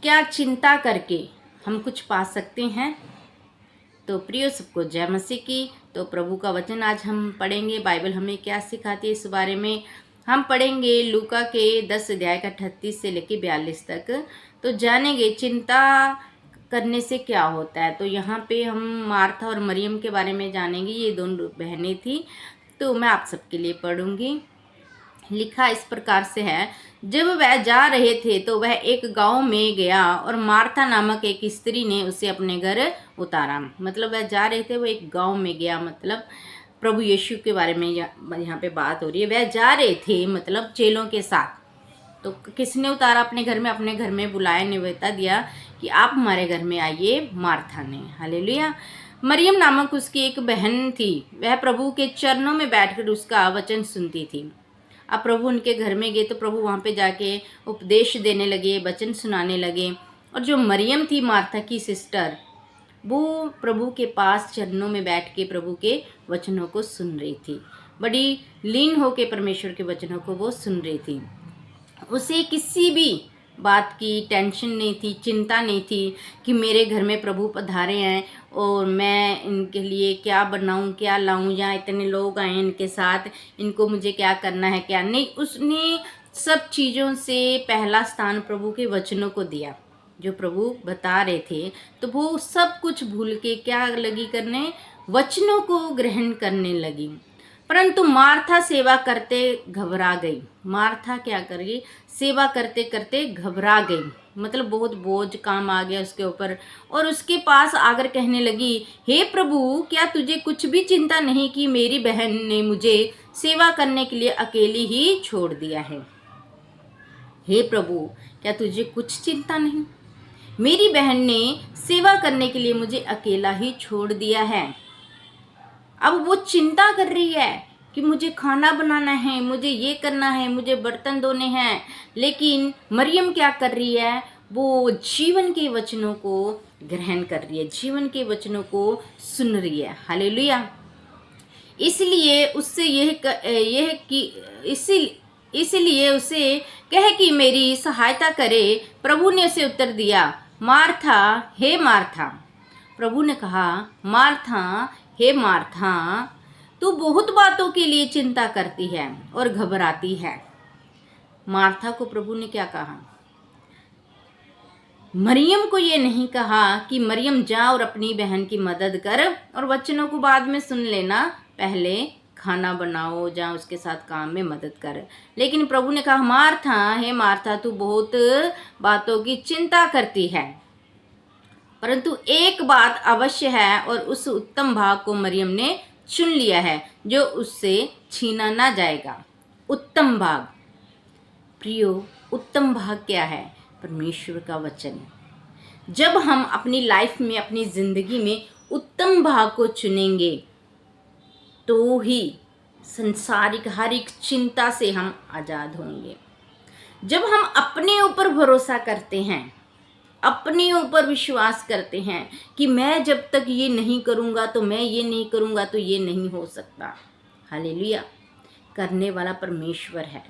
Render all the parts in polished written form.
क्या चिंता करके हम कुछ पा सकते हैं? तो प्रियो, सबको जय मसीह की। तो प्रभु का वचन आज हम पढ़ेंगे। बाइबल हमें क्या सिखाती है इस बारे में हम पढ़ेंगे। लूका के 10 अध्याय का 38 से लेकर 42 तक तो जानेंगे चिंता करने से क्या होता है। तो यहाँ पे हम मार्था और मरियम के बारे में जानेंगे। ये दोनों बहनें थी। तो मैं आप सबके लिए पढ़ूंगी। लिखा इस प्रकार से है, जब वह जा रहे थे तो वह एक गांव में गया और मार्था नामक एक स्त्री ने उसे अपने घर उतारा। मतलब वह जा रहे थे, वो एक गांव में गया, मतलब प्रभु यीशु के बारे में यहाँ पे बात हो रही है। वह जा रहे थे मतलब चेलों के साथ। तो किसने उतारा अपने घर में? अपने घर में बुलाया, निवेदन दिया कि आप हमारे घर में आइए, मार्था ने। हालेलुया। मरियम नामक उसकी एक बहन थी। वह प्रभु के चरणों में बैठकर उसका वचन सुनती थी। अब प्रभु उनके घर में गए तो प्रभु वहाँ पे जाके उपदेश देने लगे, वचन सुनाने लगे। और जो मरियम थी मार्था की सिस्टर, वो प्रभु के पास चरणों में बैठ के प्रभु के वचनों को सुन रही थी। बड़ी लीन होके परमेश्वर के वचनों को वो सुन रही थी। उसे किसी भी बात की टेंशन नहीं थी, चिंता नहीं थी कि मेरे घर में प्रभु पधारे हैं और मैं इनके लिए क्या बनाऊं, क्या लाऊं, या इतने लोग आए इनके साथ, इनको मुझे क्या करना है, क्या नहीं। उसने सब चीज़ों से पहला स्थान प्रभु के वचनों को दिया। जो प्रभु बता रहे थे तो वो सब कुछ भूल के क्या लगी करने? वचनों को ग्रहण करने लगी। परंतु मार्था सेवा करते घबरा गई। मार्था क्या कर गई? सेवा करते करते घबरा गई। मतलब बहुत बोझ काम आ गया उसके ऊपर, और उसके पास आकर कहने लगी, हे प्रभु, क्या तुझे कुछ भी चिंता नहीं कि मेरी बहन ने मुझे सेवा करने के लिए अकेली ही छोड़ दिया है? हे प्रभु, क्या तुझे कुछ चिंता नहीं? मेरी बहन ने सेवा करने के लिए मुझे अकेला ही छोड़ दिया है। अब वो चिंता कर रही है कि मुझे खाना बनाना है, मुझे ये करना है, मुझे बर्तन धोने हैं। लेकिन मरियम क्या कर रही है? वो जीवन के वचनों को ग्रहण कर रही है, जीवन के वचनों को सुन रही है। हालेलुया। इसलिए उससे इसलिए उसे कहे कि मेरी सहायता करे। प्रभु ने उसे उत्तर दिया, मार्था, हे मार्था। प्रभु ने कहा, मार्था, हे मार्था, तू बहुत बातों के लिए चिंता करती है और घबराती है। मार्था को प्रभु ने क्या कहा? मरियम को ये नहीं कहा कि मरियम जा और अपनी बहन की मदद कर और वचनों को बाद में सुन लेना, पहले खाना बनाओ, जा उसके साथ काम में मदद कर। लेकिन प्रभु ने कहा, मार्था, हे मार्था, तू बहुत बातों की चिंता करती है, परंतु एक बात अवश्य है और उस उत्तम भाग को मरियम ने चुन लिया है जो उससे छीना ना जाएगा। उत्तम भाग। प्रियो, उत्तम भाग क्या है? परमेश्वर का वचन। जब हम अपनी लाइफ में, अपनी जिंदगी में उत्तम भाग को चुनेंगे तो ही संसारिक हर एक चिंता से हम आजाद होंगे। जब हम अपने ऊपर भरोसा करते हैं, अपने ऊपर विश्वास करते हैं कि मैं जब तक ये नहीं करूँगा तो मैं ये नहीं करूँगा तो ये नहीं हो सकता। हालेलुया। करने वाला परमेश्वर है,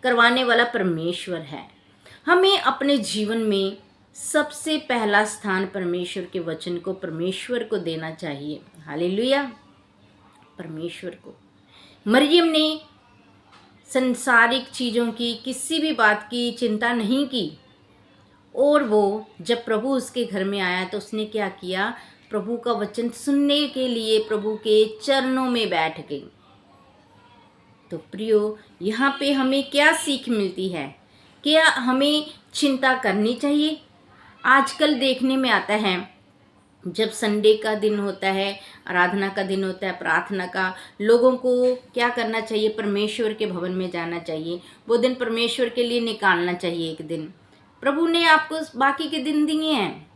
करवाने वाला परमेश्वर है। हमें अपने जीवन में सबसे पहला स्थान परमेश्वर के वचन को, परमेश्वर को देना चाहिए। हालेलुया। परमेश्वर को। मरियम ने संसारिक चीज़ों की, किसी भी बात की चिंता नहीं की, और वो जब प्रभु उसके घर में आया तो उसने क्या किया? प्रभु का वचन सुनने के लिए प्रभु के चरणों में बैठ गई। तो प्रियो, यहाँ पे हमें क्या सीख मिलती है? क्या हमें चिंता करनी चाहिए? आजकल देखने में आता है, जब संडे का दिन होता है, आराधना का दिन होता है, प्रार्थना का, लोगों को क्या करना चाहिए? परमेश्वर के भवन में जाना चाहिए। वो दिन परमेश्वर के लिए निकालना चाहिए। एक दिन प्रभु ने आपको बाकी के दिन दिए हैं,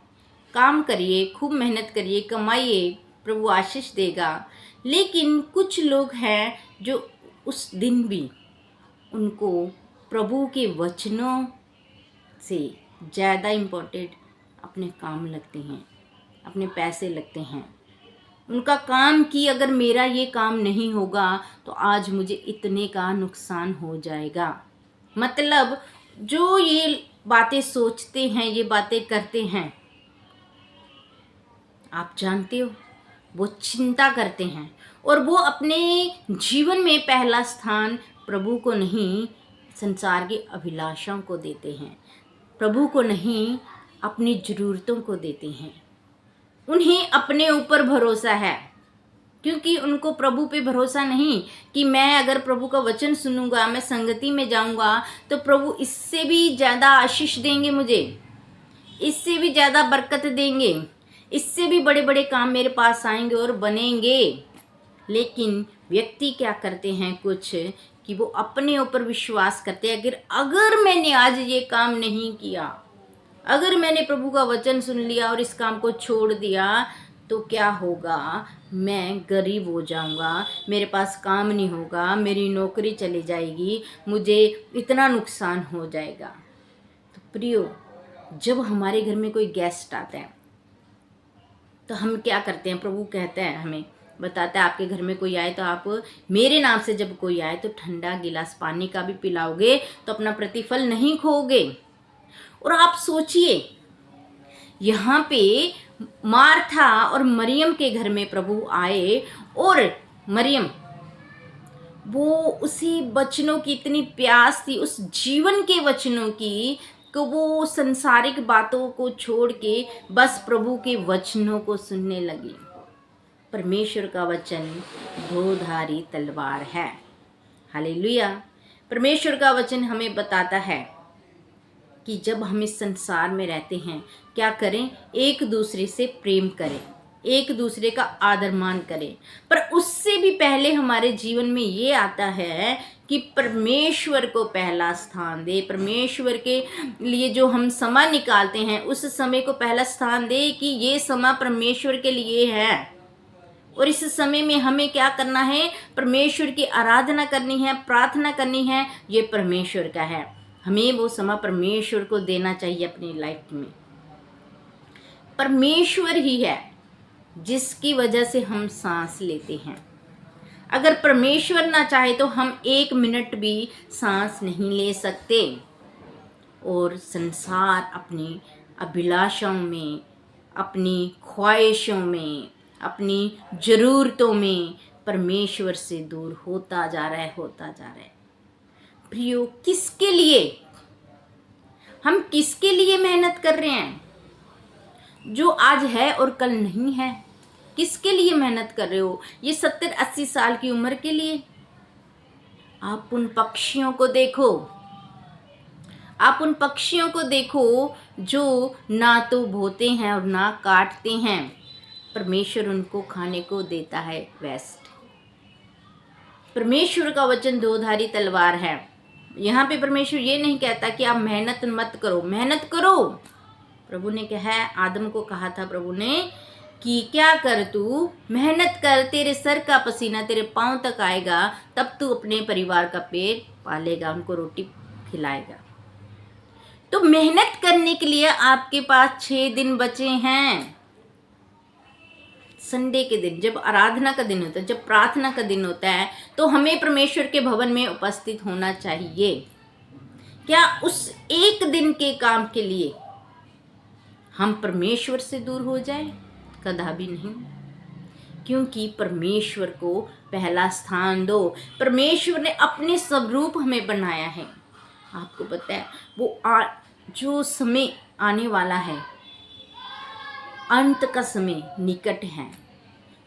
काम करिए, खूब मेहनत करिए, कमाइए, प्रभु आशीष देगा। लेकिन कुछ लोग हैं जो उस दिन भी उनको प्रभु के वचनों से ज़्यादा इम्पोर्टेंट अपने काम लगते हैं, अपने पैसे लगते हैं। उनका काम कि अगर मेरा ये काम नहीं होगा तो आज मुझे इतने का नुकसान हो जाएगा। मतलब जो ये बातें सोचते हैं, ये बातें करते हैं, आप जानते हो, वो चिंता करते हैं और वो अपने जीवन में पहला स्थान प्रभु को नहीं, संसार की अभिलाषाओं को देते हैं, प्रभु को नहीं, अपनी ज़रूरतों को देते हैं। उन्हें अपने ऊपर भरोसा है, क्योंकि उनको प्रभु पे भरोसा नहीं कि मैं अगर प्रभु का वचन सुनूंगा, मैं संगति में जाऊंगा तो प्रभु इससे भी ज़्यादा आशीष देंगे मुझे, इससे भी ज़्यादा बरकत देंगे, इससे भी बड़े बड़े काम मेरे पास आएंगे और बनेंगे। लेकिन व्यक्ति क्या करते हैं कुछ कि वो अपने ऊपर विश्वास करते हैं, अगर मैंने आज ये काम नहीं किया, अगर मैंने प्रभु का वचन सुन लिया और इस काम को छोड़ दिया तो क्या होगा, मैं गरीब हो जाऊंगा, मेरे पास काम नहीं होगा, मेरी नौकरी चली जाएगी, मुझे इतना नुकसान हो जाएगा। तो प्रियो, जब हमारे घर में कोई गेस्ट आता है तो हम क्या करते हैं, प्रभु कहते हैं, हमें बताता है, आपके घर में कोई आए तो आप मेरे नाम से जब कोई आए तो ठंडा गिलास पानी का भी पिलाओगे तो अपना प्रतिफल नहीं खोगे। और आप सोचिए, यहाँ पे मार्था और मरियम के घर में प्रभु आए और मरियम, वो उसी वचनों की इतनी प्यास थी, उस जीवन के वचनों की, कि वो संसारिक बातों को छोड़ के बस प्रभु के वचनों को सुनने लगी। परमेश्वर का वचन दोधारी तलवार है। हालेलुया। परमेश्वर का वचन हमें बताता है कि जब हम इस संसार में रहते हैं क्या करें, एक दूसरे से प्रेम करें, एक दूसरे का आदर मान करें, पर उससे भी पहले हमारे जीवन में ये आता है कि परमेश्वर को पहला स्थान दे। परमेश्वर के लिए जो हम समय निकालते हैं उस समय को पहला स्थान दे कि ये समय परमेश्वर के लिए है और इस समय में हमें क्या करना है, परमेश्वर की आराधना करनी है, प्रार्थना करनी है, ये परमेश्वर का है। हमें वो समय परमेश्वर को देना चाहिए अपनी लाइफ में। परमेश्वर ही है जिसकी वजह से हम सांस लेते हैं। अगर परमेश्वर ना चाहे तो हम 1 मिनट भी सांस नहीं ले सकते। और संसार अपनी अभिलाषाओं में, अपनी ख्वाहिशों में, अपनी ज़रूरतों में परमेश्वर से दूर होता जा रहा है, होता जा रहा है। प्रियो, किसके लिए, हम किसके लिए मेहनत कर रहे हैं? जो आज है और कल नहीं है, किसके लिए मेहनत कर रहे हो? ये 70-80 साल की उम्र के लिए? आप उन पक्षियों को देखो, आप उन पक्षियों को देखो जो ना तो बोते हैं और ना काटते हैं, परमेश्वर उनको खाने को देता है वेस्ट। परमेश्वर का वचन दोधारी तलवार है। यहाँ पे परमेश्वर ये नहीं कहता कि आप मेहनत मत करो, मेहनत करो। प्रभु ने कहा है, आदम को कहा था प्रभु ने कि क्या कर, तू मेहनत कर, तेरे सर का पसीना तेरे पांव तक आएगा, तब तू अपने परिवार का पेट पालेगा, उनको रोटी खिलाएगा। तो मेहनत करने के लिए आपके पास 6 दिन बचे हैं। संडे के दिन जब आराधना का दिन होता है, जब प्रार्थना का दिन होता है, तो हमें परमेश्वर के भवन में उपस्थित होना चाहिए। क्या उस एक दिन के काम के लिए हम परमेश्वर से दूर हो जाए? कदापि नहीं, क्योंकि परमेश्वर को पहला स्थान दो। परमेश्वर ने अपने स्वरूप हमें बनाया है। आपको पता है वो जो समय आने वाला है, अंत का समय निकट है,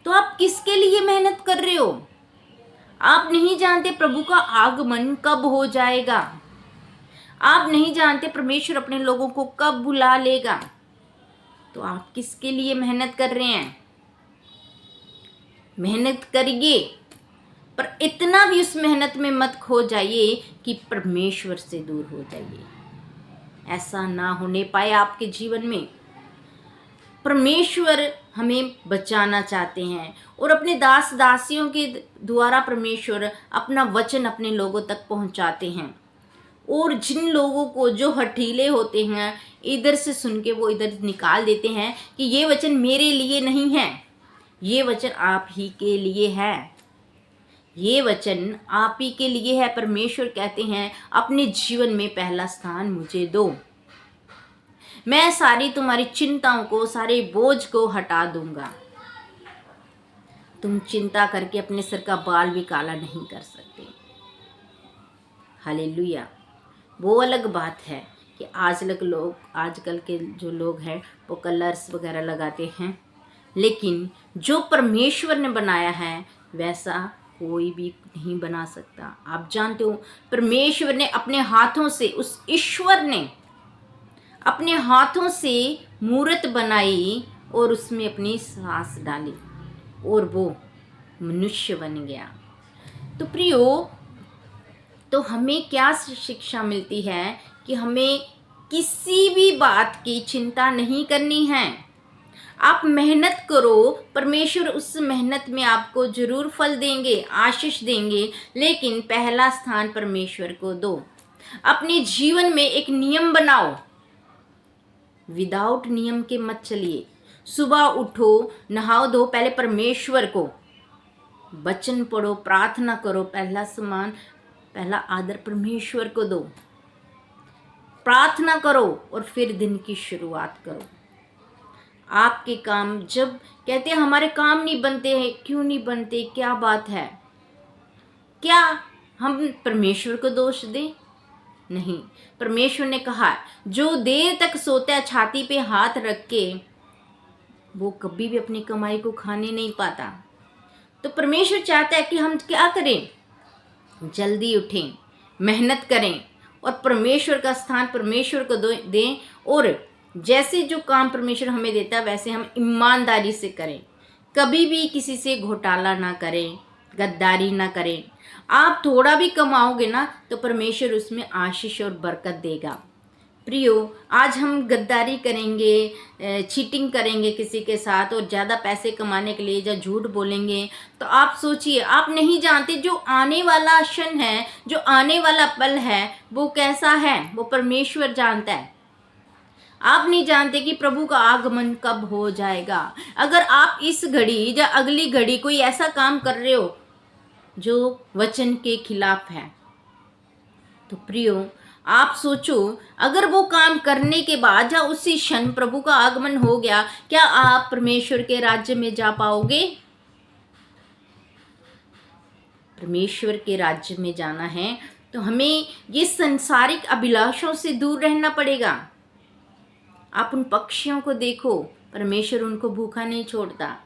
तो आप किसके लिए मेहनत कर रहे हो? आप नहीं जानते प्रभु का आगमन कब हो जाएगा, आप नहीं जानते परमेश्वर अपने लोगों को कब बुला लेगा, तो आप किसके लिए मेहनत कर रहे हैं? मेहनत करिए, पर इतना भी उस मेहनत में मत खो जाइए कि परमेश्वर से दूर हो जाइए। ऐसा ना होने पाए आपके जीवन में। परमेश्वर हमें बचाना चाहते हैं और अपने दास दासियों के द्वारा परमेश्वर अपना वचन अपने लोगों तक पहुंचाते हैं। और जिन लोगों को जो हठीले होते हैं, इधर से सुन के वो इधर निकाल देते हैं कि ये वचन मेरे लिए नहीं है, ये वचन आप ही के लिए है, ये वचन आप ही के लिए है। परमेश्वर कहते हैं अपने जीवन में पहला स्थान मुझे दो। मैं सारी तुम्हारी चिंताओं को, सारे बोझ को हटा दूंगा। तुम चिंता करके अपने सिर का बाल भी काला नहीं कर सकते। हालेलुया। वो अलग बात है कि आजकल के जो लोग हैं वो कलर्स वगैरह लगाते हैं, लेकिन जो परमेश्वर ने बनाया है वैसा कोई भी नहीं बना सकता। आप जानते हो, परमेश्वर ने अपने हाथों से, उस ईश्वर ने अपने हाथों से मूर्त बनाई और उसमें अपनी सांस डाली और वो मनुष्य बन गया। तो प्रियो, तो हमें क्या शिक्षा मिलती है कि हमें किसी भी बात की चिंता नहीं करनी है। आप मेहनत करो, परमेश्वर उस मेहनत में आपको जरूर फल देंगे, आशीष देंगे, लेकिन पहला स्थान परमेश्वर को दो। अपने जीवन में एक नियम बनाओ, विदाउट नियम के मत चलिए। सुबह उठो, नहाओ धो, पहले परमेश्वर को वचन पढ़ो, प्रार्थना करो, पहला सम्मान, पहला आदर परमेश्वर को दो, प्रार्थना करो और फिर दिन की शुरुआत करो। आपके काम, जब कहते हैं हमारे काम नहीं बनते हैं, क्यों नहीं बनते, क्या बात है, क्या हम परमेश्वर को दोष दें? नहीं, परमेश्वर ने कहा जो देर तक सोता है छाती पे हाथ रख के, वो कभी भी अपनी कमाई को खाने नहीं पाता। तो परमेश्वर चाहता है कि हम क्या करें, जल्दी उठें, मेहनत करें और परमेश्वर का स्थान परमेश्वर को दें, और जैसे जो काम परमेश्वर हमें देता है वैसे हम ईमानदारी से करें। कभी भी किसी से घोटाला ना करें, गद्दारी ना करें। आप थोड़ा भी कमाओगे ना तो परमेश्वर उसमें आशीष और बरकत देगा। प्रियो, आज हम गद्दारी करेंगे, चीटिंग करेंगे किसी के साथ और ज़्यादा पैसे कमाने के लिए, या झूठ बोलेंगे, तो आप सोचिए, आप नहीं जानते जो आने वाला क्षण है, जो आने वाला पल है वो कैसा है, वो परमेश्वर जानता है। आप नहीं जानते कि प्रभु का आगमन कब हो जाएगा। अगर आप इस घड़ी या अगली घड़ी कोई ऐसा काम कर रहे हो जो वचन के खिलाफ है, तो प्रियो आप सोचो, अगर वो काम करने के बाद या उसी क्षण प्रभु का आगमन हो गया, क्या आप परमेश्वर के राज्य में जा पाओगे? परमेश्वर के राज्य में जाना है तो हमें ये संसारिक अभिलाषों से दूर रहना पड़ेगा। आप उन पक्षियों को देखो, परमेश्वर उनको भूखा नहीं छोड़ता,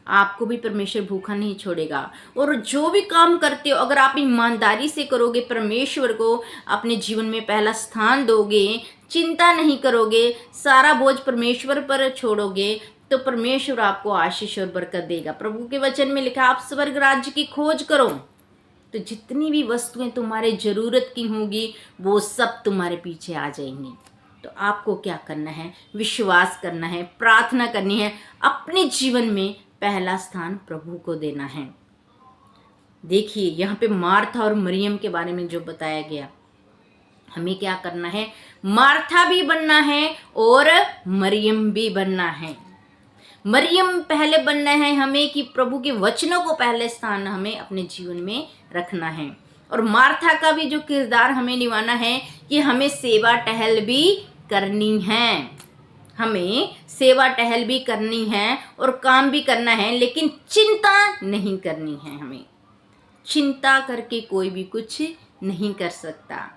आपको भी परमेश्वर भूखा नहीं छोड़ेगा। और जो भी काम करते हो, अगर आप ईमानदारी से करोगे, परमेश्वर को अपने जीवन में पहला स्थान दोगे, चिंता नहीं करोगे, सारा बोझ परमेश्वर पर छोड़ोगे, तो परमेश्वर आपको आशीष और बरकत देगा। प्रभु के वचन में लिखा, आप स्वर्ग राज्य की खोज करो, तो जितनी भी वस्तुएं तुम्हारे जरूरत की होंगी वो सब तुम्हारे पीछे आ जाएंगी। तो आपको क्या करना है, विश्वास करना है, प्रार्थना करनी है, अपने जीवन में पहला स्थान प्रभु को देना है। देखिए यहाँ पे मार्था और मरियम के बारे में जो बताया गया, हमें क्या करना है, मार्था भी बनना है और मरियम भी बनना है। मरियम पहले बनना है हमें कि प्रभु के वचनों को पहले स्थान हमें अपने जीवन में रखना है, और मार्था का भी जो किरदार हमें निभाना है कि हमें सेवा टहल भी करनी है, हमें सेवा टहल भी करनी है और काम भी करना है, लेकिन चिंता नहीं करनी है। हमें चिंता करके कोई भी कुछ नहीं कर सकता।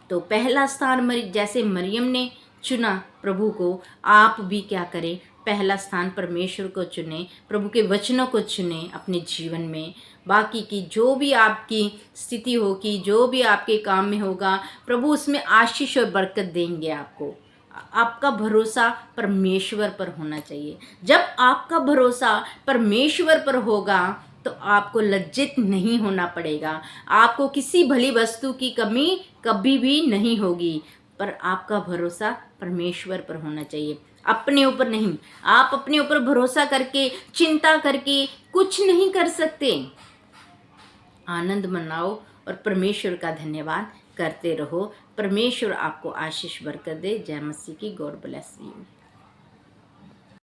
तो पहला स्थान जैसे मरियम ने चुना प्रभु को, आप भी क्या करें, पहला स्थान परमेश्वर को चुने, प्रभु के वचनों को चुने अपने जीवन में। बाकी की जो भी आपकी स्थिति होगी, जो भी आपके काम में होगा, प्रभु उसमें आशीष और बरकत देंगे आपको। आपका भरोसा परमेश्वर पर होना चाहिए। जब आपका भरोसा परमेश्वर पर होगा तो आपको लज्जित नहीं होना पड़ेगा, आपको किसी भली वस्तु की कमी कभी भी नहीं होगी, पर आपका भरोसा परमेश्वर पर होना चाहिए, अपने ऊपर नहीं। आप अपने ऊपर भरोसा करके, चिंता करके कुछ नहीं कर सकते। आनंद मनाओ और परमेश्वर का धन्यवाद करते रहो। परमेश्वर आपको आशीष बरकत दे। जय मसीह की। God bless you.